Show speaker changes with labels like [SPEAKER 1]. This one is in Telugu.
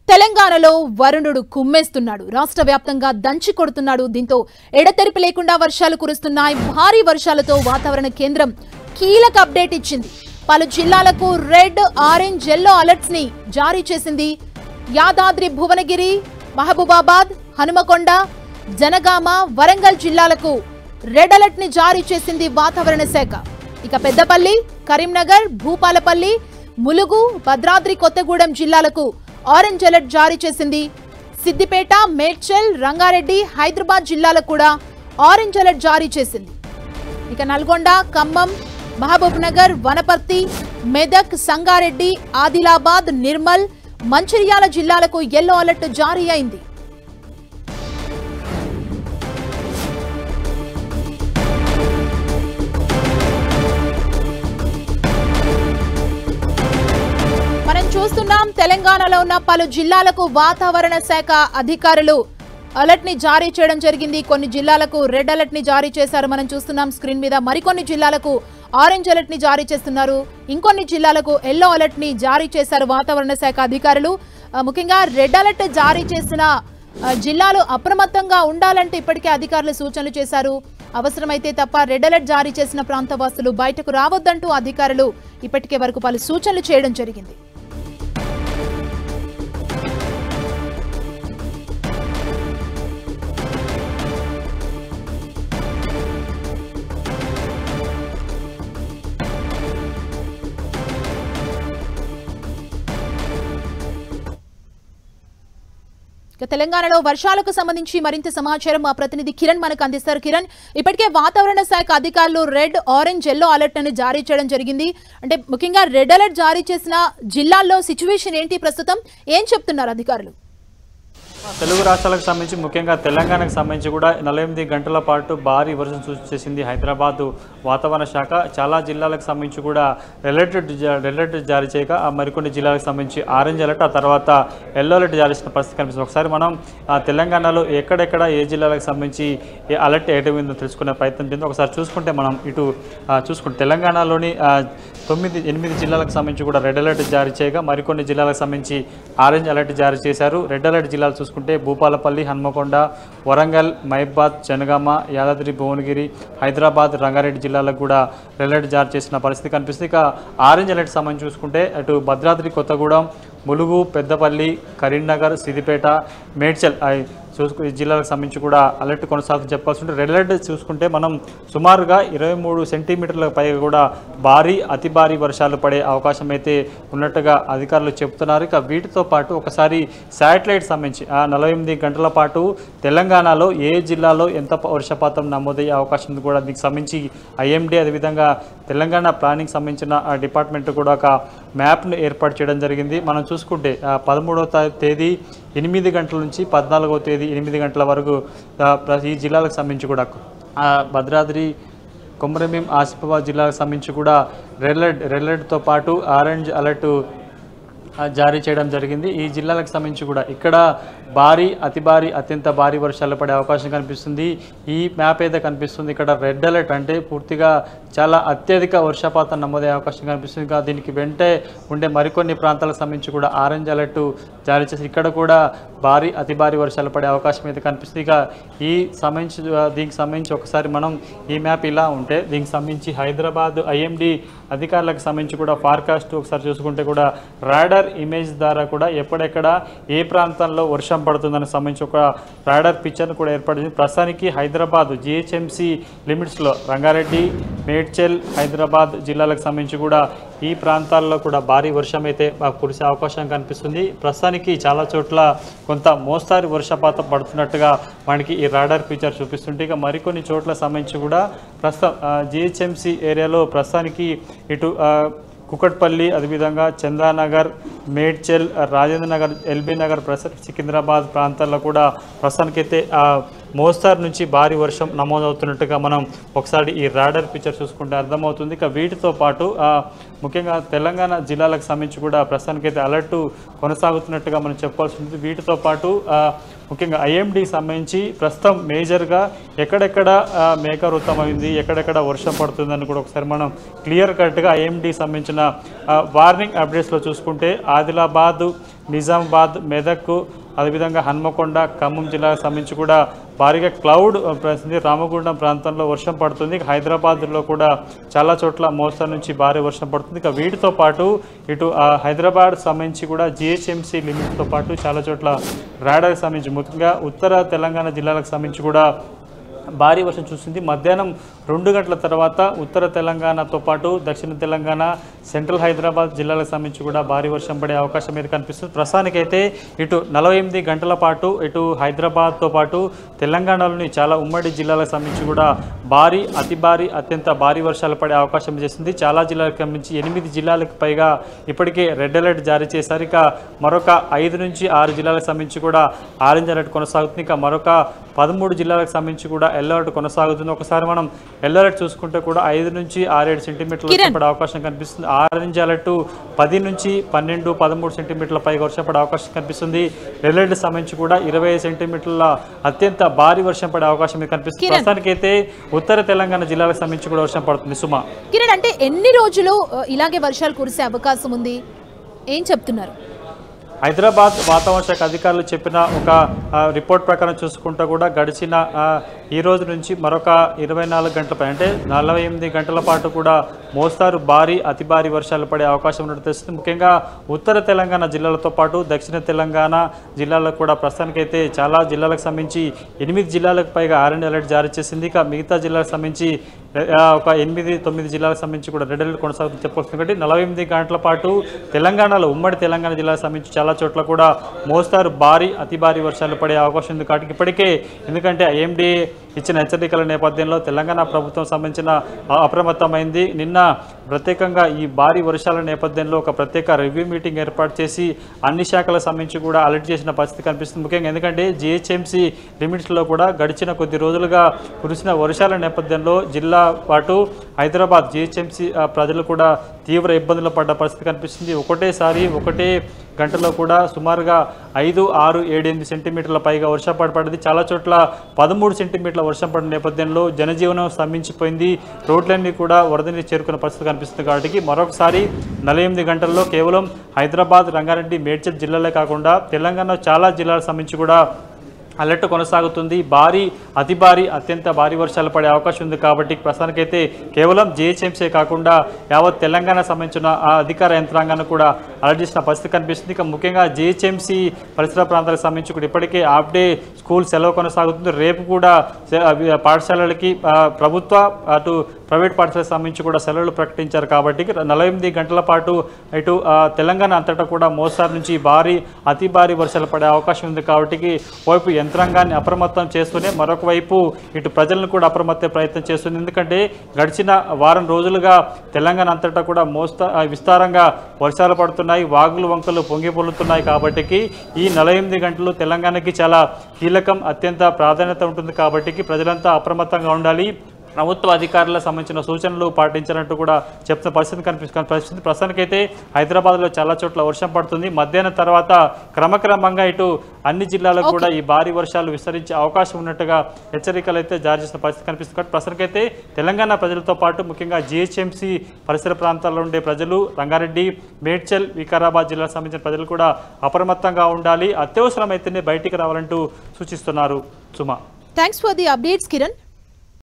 [SPEAKER 1] తెలంగాణలో వరుణుడు కుమ్మేస్తున్నాడు. రాష్ట్ర వ్యాప్తంగా దంచి కొడుతున్నాడు. దీంతో ఎడతెరిపి లేకుండా వర్షాలు కురుస్తున్నాయి. భారీ వర్షాలతో వాతావరణ కేంద్రం కీలక అప్డేట్ ఇచ్చింది. పలు జిల్లాలకు రెడ్, ఆరెంజ్, యెల్లో అలర్ట్స్ ని జారీ చేసింది. యాదాద్రి, భువనగిరి, మహబూబాబాద్, హనుమకొండ, జనగామ, వరంగల్ జిల్లాలకు రెడ్ అలర్ట్ ని జారీ చేసింది వాతావరణ శాఖ. ఇక పెద్దపల్లి, కరీంనగర్, భూపాలపల్లి, ములుగు, భద్రాద్రి కొత్తగూడెం జిల్లాలకు ఆరెంజ్ అలర్ట్ జారీ చేసింది. సిద్దిపేట, మేడ్చల్, రంగారెడ్డి, హైదరాబాద్ జిల్లాలకు కూడా ఆరెంజ్ అలర్ట్ జారీ చేసింది. ఇక నల్గొండ, ఖమ్మం, మహబూబ్ నగర్, వనపర్తి, మెదక్, సంగారెడ్డి, ఆదిలాబాద్, నిర్మల్, మంచిర్యాల జిల్లాలకు యెల్లో అలర్ట్ జారీ అయింది. మనం చూస్తున్నాం, తెలంగాణలో ఉన్న పలు జిల్లాలకు వాతావరణ శాఖ అధికారులు అలర్ట్ ని జారీ చేయడం జరిగింది. కొన్ని జిల్లాలకు రెడ్ అలర్ట్ ని జారీ చేశారు. మనం చూస్తున్నాం స్క్రీన్ మీద. మరికొన్ని జిల్లాలకు ఆరెంజ్ అలర్ట్ ని జారీ చేస్తున్నారు. ఇంకొన్ని జిల్లాలకు యెల్లో అలర్ట్ ని జారీ చేశారు వాతావరణ శాఖ అధికారులు. ముఖ్యంగా రెడ్ అలర్ట్ జారీ చేసిన జిల్లాలు అప్రమత్తంగా ఉండాలంటే ఇప్పటికే అధికారులు సూచనలు చేశారు. అవసరమైతే తప్ప రెడ్ అలర్ట్ జారీ చేసిన ప్రాంతవాసులు బయటకు రావద్దంటూ అధికారులు ఇప్పటికే వరకు పలు సూచనలు చేయడం జరిగింది. తెలంగాణలో వర్షాలకు సంబంధించి మరింత సమాచారం మా ప్రతినిధి కిరణ్ మనకు అందిస్తారు. కిరణ్, ఇప్పటికే వాతావరణ శాఖ అధికారులు రెడ్, ఆరెంజ్, యెల్లో అలర్ట్ ని జారీ చేయడం జరిగింది. అంటే ముఖ్యంగా రెడ్ అలర్ట్ జారీ చేసిన జిల్లాల్లో సిచ్యువేషన్ ఏంటి, ప్రస్తుతం ఏం చెప్తున్నారు అధికారులు?
[SPEAKER 2] తెలుగు రాష్ట్రాలకు సంబంధించి ముఖ్యంగా తెలంగాణకు సంబంధించి కూడా 48 గంటల పాటు భారీ వర్షం సూచించేసింది హైదరాబాద్ వాతావరణ శాఖ. చాలా జిల్లాలకు సంబంధించి కూడా రెడ్ అలర్ట్ జారీ చేయక మరికొన్ని జిల్లాలకు సంబంధించి ఆరెంజ్ అలర్ట్, ఆ తర్వాత యెల్లో అలర్ట్ జారీ చేసిన పరిస్థితి కనిపిస్తుంది. ఒకసారి మనం తెలంగాణలో ఎక్కడెక్కడ ఏ జిల్లాలకు సంబంధించి ఏ అలర్ట్ ఏటైందో తెలుసుకునే ప్రయత్నం చేద్దాం. ఒకసారి చూసుకుంటే మనం ఇటు చూసుకుంటే తెలంగాణలోని 8 జిల్లాలకు సంబంధించి కూడా రెడ్ అలర్ట్ జారీ చేయగా మరికొన్ని జిల్లాలకు సంబంధించి ఆరెంజ్ అలర్ట్ జారీ చేశారు. రెడ్ అలర్ట్ జిల్లాలు చూసుకుంటే భూపాలపల్లి, హన్మకొండ, వరంగల్, మహబూబాబాద్, జనగామ, యాదాద్రి, భువనగిరి, హైదరాబాద్, రంగారెడ్డి జిల్లాలకు కూడా రెడ్ అలర్ట్ జారీ చేసిన పరిస్థితి కనిపిస్తుంది. ఇక ఆరెంజ్ అలర్ట్ సంబంధించి చూసుకుంటే అటు భద్రాద్రి కొత్తగూడెం, ములుగు, పెద్దపల్లి, కరీంనగర్, సిద్దిపేట, మేడ్చల్ ఈ జిల్లాలకు సంబంధించి కూడా అలర్ట్ కొనసాగుతూ చెప్పాల్సి ఉంటుంది. రెడ్ అలర్ట్ చూసుకుంటే మనం సుమారుగా 23 సెంటీమీటర్ల పైగా కూడా అతి భారీ వర్షాలు పడే అవకాశం అయితే ఉన్నట్టుగా అధికారులు చెబుతున్నారు. ఇక వీటితో పాటు ఒకసారి శాటిలైట్ సంబంధించి 48 గంటల పాటు తెలంగాణలో ఏ జిల్లాలో ఎంత వర్షపాతం నమోదయ్యే అవకాశం ఉంది కూడా దీనికి సంబంధించి ఐఎండీ అదేవిధంగా తెలంగాణ ప్లానింగ్ సంబంధించిన డిపార్ట్మెంట్ కూడా ఒక మ్యాప్ను ఏర్పాటు చేయడం జరిగింది. మనం చూసుకుంటే 13వ తేదీ 8 గంటల నుంచి 14వ తేదీ 8 గంటల వరకు ఈ జిల్లాలకు సంబంధించి కూడా భద్రాద్రి, కొమరంభీం, ఆసిఫాబాద్ జిల్లాలకు సంబంధించి కూడా రెడ్ అలర్ట్తో పాటు ఆరెంజ్ అలర్ట్ జారీ చేయడం జరిగింది. ఈ జిల్లాలకు సంబంధించి కూడా ఇక్కడ అతి భారీ, అత్యంత భారీ వర్షాలు పడే అవకాశం కనిపిస్తుంది. ఈ మ్యాప్ అయితే కనిపిస్తుంది ఇక్కడ రెడ్ అలర్ట్ అంటే పూర్తిగా చాలా అత్యధిక వర్షపాతం నమోదయ్యే అవకాశం కనిపిస్తుంది. ఇంకా దీనికి వెంటే ఉండే మరికొన్ని ప్రాంతాలకు సంబంధించి కూడా ఆరెంజ్ అలర్ట్ జారీ చేసి ఇక్కడ కూడా అతి భారీ వర్షాలు పడే అవకాశం అయితే కనిపిస్తుంది. ఇక దీనికి సంబంధించి ఒకసారి మనం ఈ మ్యాప్ ఇలా ఉంటే దీనికి సంబంధించి హైదరాబాద్ ఐఎండీ అధికారులకు సంబంధించి కూడా ఫార్కాస్ట్ ఒకసారి చూసుకుంటే కూడా రాడార్ ఇమేజ్ ద్వారా కూడా ఎక్కడెక్కడ ఏ ప్రాంతంలో వర్షం పడుతుందని సంబంధించి ఒక రాడార్ పిక్చర్ను కూడా ఏర్పాటు చేసింది. ప్రస్తుతానికి హైదరాబాద్ జిహెచ్ఎంసీ లిమిట్స్లో రంగారెడ్డి, మేడ్చల్, హైదరాబాద్ జిల్లాలకు సంబంధించి కూడా ఈ ప్రాంతాల్లో కూడా భారీ వర్షం అయితే కురిసే అవకాశం కనిపిస్తుంది. ప్రస్తుతానికి చాలా చోట్ల కొంత మోస్తారు వర్షపాతం పడుతున్నట్టుగా మనకి ఈ రాడార్ పిక్చర్ చూపిస్తుంటే ఇక మరికొన్ని చోట్ల సంబంధించి కూడా జిహెచ్ఎంసీ ఏరియాలో ప్రస్తుతానికి ఇటు కుకట్పల్లి, అదేవిధంగా చందానగర్, మేడ్చల్, రాజేంద్ర నగర్, ఎల్బీ నగర్, సికింద్రాబాద్ ప్రాంతాల్లో కూడా ప్రస్తుతానికైతే మోస్తారు నుంచి భారీ వర్షం నమోదవుతున్నట్టుగా మనం ఒకసారి ఈ రాడర్ పిక్చర్ చూసుకుంటే అర్థమవుతుంది. ఇక వీటితో పాటు ముఖ్యంగా తెలంగాణ జిల్లాలకు సంబంధించి కూడా ప్రస్తుతానికైతే అలర్ట్ కొనసాగుతున్నట్టుగా మనం చెప్పాల్సి ఉంటుంది. వీటితో పాటు ముఖ్యంగా ఐఎండీకి సంబంధించి ప్రస్తుతం మేజర్గా ఎక్కడెక్కడ మేఘావృతమైంది, ఎక్కడెక్కడ వర్షం పడుతుందని కూడా ఒకసారి మనం క్లియర్ కట్గా ఐఎండీకి సంబంధించిన వార్నింగ్ అప్డేట్స్లో చూసుకుంటే ఆదిలాబాద్, నిజామాబాద్, మెదక్, అదేవిధంగా హన్మకొండ, ఖమ్మం జిల్లాకు సంబంధించి కూడా భారీగా క్లౌడ్ ప్రస్తుతం రామగుండం ప్రాంతంలో వర్షం పడుతుంది. హైదరాబాద్లో కూడా చాలా చోట్ల మోస్తరు నుంచి భారీ వర్షం పడుతుంది. ఇక వీటితో పాటు ఇటు హైదరాబాద్ సంబంధించి కూడా జిహెచ్ఎంసీ లిమిట్తో పాటు చాలా చోట్ల రాడార్కి సంబంధించి ముఖ్యంగా ఉత్తర తెలంగాణ జిల్లాలకు సంబంధించి కూడా భారీ వర్షం చూస్తుంది. మధ్యాహ్నం 2 గంటల తర్వాత ఉత్తర తెలంగాణతో పాటు దక్షిణ తెలంగాణ, సెంట్రల్ హైదరాబాద్ జిల్లాలకు సంబంధించి కూడా భారీ వర్షం పడే అవకాశం మీద కనిపిస్తుంది. ప్రస్తుతానికైతే ఇటు 48 గంటల పాటు ఇటు హైదరాబాద్తో పాటు తెలంగాణలోని చాలా ఉమ్మడి జిల్లాలకు సంబంధించి కూడా భారీ, అతి భారీ, అత్యంత భారీ వర్షాలు పడే అవకాశం చేసింది. చాలా జిల్లాలకు సంబంధించి 8 జిల్లాలకు పైగా ఇప్పటికే రెడ్ అలర్ట్ జారీ చేశారు. ఇక మరొక 5 నుంచి 6 జిల్లాలకు సంబంధించి కూడా ఆరెంజ్ అలర్ట్ కొనసాగుతుంది. ఇక మరొక 13 జిల్లాలకు సంబంధించి కూడా ఎల్లో అలర్ట్ కొనసాగుతుంది. ఒకసారి మనం ఎల్లో అలర్ట్ చూసుకుంటే కూడా 5 నుంచి 6-7 సెంటీమీటర్ల వర్షం పడే అవకాశం కనిపిస్తుంది. ఆరెంజ్ అలర్ట్ 10 నుంచి 12, 13 సెంటీమీటర్ల పైగా వర్షం పడే అవకాశం కనిపిస్తుంది. రెడ్ అలర్ట్ సంబంధించి కూడా 25 సెంటీమీటర్ల అత్యంత భారీ వర్షం పడే అవకాశం కనిపిస్తుంది. ప్రస్తుతానికైతే ఉత్తర తెలంగాణ జిల్లాలకు సంబంధించి కూడా వర్షం పడుతుంది. సుమా,
[SPEAKER 1] కిరణ్, అంటే ఎన్ని రోజులు ఇలాగే వర్షాలు కురిసే అవకాశం ఉంది, ఏం చెప్తున్నారు?
[SPEAKER 2] హైదరాబాద్ వాతావరణ శాఖ అధికారులు చెప్పిన ఒక రిపోర్ట్ ప్రకారం చూసుకుంటూ కూడా గడిచిన ఈ రోజు నుంచి మరొక 24 గంటలపై అంటే 48 గంటల పాటు కూడా మోస్తారు భారీ, అతి భారీ వర్షాలు పడే అవకాశం ఉన్నట్టు తెలుస్తుంది. ముఖ్యంగా ఉత్తర తెలంగాణ జిల్లాలతో పాటు దక్షిణ తెలంగాణ జిల్లాలకు కూడా ప్రస్తుతానికైతే చాలా జిల్లాలకు సంబంధించి 8 జిల్లాలకు పైగా ఆరెంజ్ అలర్ట్ జారీ చేసింది. ఇక మిగతా జిల్లాలకు సంబంధించి ఒక 8-9 జిల్లాలకు సంబంధించి కూడా రెడ్ అలర్ట్ కొనసాగుతుంది చెప్పవచ్చు. కాబట్టి 48 గంటల పాటు తెలంగాణలో ఉమ్మడి తెలంగాణ జిల్లాకు సంబంధించి చాలా చోట్ల కూడా మోస్తారు భారీ, అతి భారీ వర్షాలు పడే అవకాశం ఉంది. కాబట్టి ఇప్పటికే ఎందుకంటే ఐఎండీ ఇచ్చిన హెచ్చరికల నేపథ్యంలో తెలంగాణ ప్రభుత్వం సంబంధించిన అప్రమత్తమైంది. నిన్న ప్రత్యేకంగా ఈ భారీ వర్షాల నేపథ్యంలో ఒక ప్రత్యేక రివ్యూ మీటింగ్ ఏర్పాటు చేసి అన్ని శాఖలకు సంబంధించి కూడా అలర్ట్ చేసిన పరిస్థితి కనిపిస్తుంది. ముఖ్యంగా ఎందుకంటే జిహెచ్ఎంసీ లిమిట్స్లో కూడా గడిచిన కొద్ది రోజులుగా కురిసిన వర్షాల నేపథ్యంలో జిల్లా పాటు హైదరాబాద్ జిహెచ్ఎంసీ ప్రజలు కూడా తీవ్ర ఇబ్బందులు పడ్డ పరిస్థితి కనిపిస్తుంది. ఒకటే గంటలో కూడా సుమారుగా 5, 6, 7, 8 సెంటీమీటర్ల పైగా వర్షపాటు పడింది. చాలా చోట్ల 13 సెంటీమీటర్ల వర్షం పడిన నేపథ్యంలో జనజీవనం స్తంభించిపోయింది. రోడ్లన్నీ కూడా వరద నీరు చేరుకున్న పరిస్థితి కనిపిస్తుంది. కాబట్టి మరొకసారి 48 గంటల్లో కేవలం హైదరాబాద్, రంగారెడ్డి, మేడ్చల్ జిల్లాలే కాకుండా తెలంగాణ చాలా జిల్లాలకు సంబంధించి కూడా అలర్ట్ కొనసాగుతుంది. భారీ, అతి భారీ, అత్యంత భారీ వర్షాలు పడే అవకాశం ఉంది. కాబట్టి ప్రస్తుతానికైతే కేవలం జిహెచ్ఎంసీ కాకుండా యావత్ తెలంగాణ సంబంధించిన అధికార యంత్రాంగాన్ని కూడా అలర్ట్ చేసిన పరిస్థితి కనిపిస్తుంది. ఇక ముఖ్యంగా జిహెచ్ఎంసీ పరిసర ప్రాంతాలకు సంబంధించి కూడా ఇప్పటికే హాఫ్ డే స్కూల్ సెలవు కొనసాగుతుంది. రేపు కూడా పాఠశాలలకి ప్రభుత్వ అటు ప్రైవేట్ పాఠశాలకు సంబంధించి కూడా సెలవులు ప్రకటించారు. కాబట్టి 48 గంటల పాటు ఇటు తెలంగాణ అంతటా కూడా మోస్తారు నుంచి భారీ, అతి భారీ వర్షాలు పడే అవకాశం ఉంది. కాబట్టి వైపు యంత్రాంగాన్ని అప్రమత్తం చేస్తూనే మరొక వైపు ఇటు ప్రజలను కూడా అప్రమత్త ప్రయత్నం చేస్తుంది. ఎందుకంటే గడిచిన వారం రోజులుగా తెలంగాణ అంతటా కూడా విస్తారంగా వర్షాలు పడుతున్నాయి, వాగులు వంకలు పొంగి పొల్లుతున్నాయి. కాబట్టి ఈ 48 గంటలు తెలంగాణకి చాలా కీలకం, అత్యంత ప్రాధాన్యత ఉంటుంది. కాబట్టి ప్రజలంతా అప్రమత్తంగా ఉండాలి, ప్రభుత్వ అధికారులకు సంబంధించిన సూచనలు పాటించినట్టు కూడా చెప్తున్న పరిస్థితి కనిపిస్తుంది. ప్రస్తుతానికైతే హైదరాబాద్లో చాలా చోట్ల వర్షం పడుతుంది. మధ్యాహ్నం తర్వాత క్రమక్రమంగా ఇటు అన్ని జిల్లాలకు కూడా ఈ భారీ వర్షాలు విస్తరించే అవకాశం ఉన్నట్టుగా హెచ్చరికలు అయితే జారీ చేసిన పరిస్థితి కనిపిస్తుంది. కాబట్టి ప్రస్తుతానికైతే తెలంగాణ ప్రజలతో పాటు ముఖ్యంగా జిహెచ్ఎంసీ పరిసర ప్రాంతాల్లో ఉండే ప్రజలు, రంగారెడ్డి, మేడ్చల్, వికారాబాద్ జిల్లాకు సంబంధించిన ప్రజలు కూడా అప్రమత్తంగా ఉండాలి, అత్యవసరమైతేనే బయటికి రావాలంటూ సూచిస్తున్నారు. Suma,
[SPEAKER 1] thanks for the updates Kiran.